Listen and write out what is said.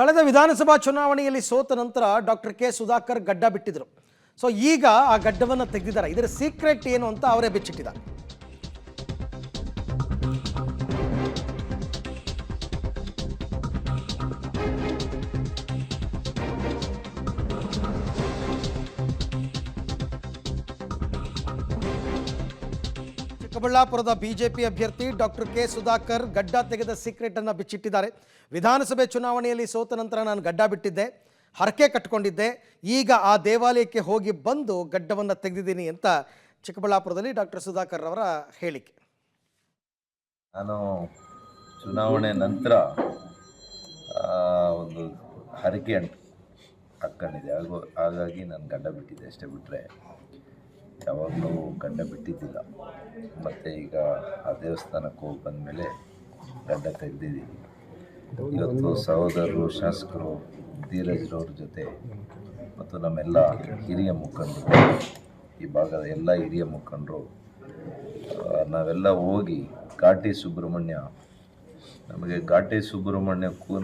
ಕಳೆದ ವಿಧಾನಸಭಾ ಚುನಾವಣೆಯಲ್ಲಿ ಸೋತ ನಂತರ ಡಾಕ್ಟರ್ ಕೆ ಸುಧಾಕರ್ ಗಡ್ಡ ಬಿಟ್ಟಿದ್ರು. ಸೊ ಈಗ ಆ ಗಡ್ಡವನ್ನು ತೆಗೆದಿದ್ದಾರೆ. ಇದರ ಸೀಕ್ರೆಟ್ ಏನು ಅಂತ ಅವರೇ ಬಿಚ್ಚಿಟ್ಟಿದ್ದಾರೆ. ಚಿಕ್ಕಬಳ್ಳಾಪುರದ ಬಿಜೆಪಿ ಅಭ್ಯರ್ಥಿ ಡಾಕ್ಟರ್ ಕೆ ಸುಧಾಕರ್ ಗಡ್ಡ ತೆಗೆದ ಸೀಕ್ರೆಟ್ ಅನ್ನು ಬಿಚ್ಚಿಟ್ಟಿದ್ದಾರೆ. ವಿಧಾನಸಭೆ ಚುನಾವಣೆಯಲ್ಲಿ ಸೋತ ನಂತರ ನಾನು ಗಡ್ಡ ಬಿಟ್ಟಿದ್ದೆ, ಹರಕೆ ಕಟ್ಕೊಂಡಿದ್ದೆ, ಈಗ ಆ ದೇವಾಲಯಕ್ಕೆ ಹೋಗಿ ಬಂದು ಗಡ್ಡವನ್ನು ತೆಗೆದಿದ್ದೀನಿ ಅಂತ ಚಿಕ್ಕಬಳ್ಳಾಪುರದಲ್ಲಿ ಡಾಕ್ಟರ್ ಸುಧಾಕರ್ ಅವರ ಹೇಳಿಕೆ. ನಾನು ಚುನಾವಣೆ ನಂತರ ಒಂದು ಹರಕೆ ಹಾಕ್ಕೊಂಡಿದ್ದೆ, ಹಾಗಾಗಿ ನಾನು ಗಡ್ಡ ಬಿಟ್ಟಿದ್ದೆ ಅಷ್ಟೇ. ಬಿಟ್ಟರೆ ಯಾವಾಗಲೂ ಗಡ್ಡ ಬಿಟ್ಟಿದ್ದಿಲ್ಲ. ಮತ್ತು ಈಗ ಆ ದೇವಸ್ಥಾನಕ್ಕೆ ಹೋಗಿ ಬಂದಮೇಲೆ ಗಡ್ಡ ತೆಗೆದಿದ್ದೀನಿ. ಇವತ್ತು ಸಹೋದರರು, ಶಾಸಕರು, ಧೀರಜ್ರವ್ರ ಜೊತೆ ಮತ್ತು ನಮ್ಮೆಲ್ಲ ಹಿರಿಯ ಮುಖಂಡರು, ಈ ಭಾಗದ ಎಲ್ಲ ಹಿರಿಯ ಮುಖಂಡರು ನಾವೆಲ್ಲ ಹೋಗಿ ಘಾಟಿ ಸುಬ್ರಹ್ಮಣ್ಯ, ನಮಗೆ ಘಾಟಿ ಸುಬ್ರಹ್ಮಣ್ಯಕ್ಕೂ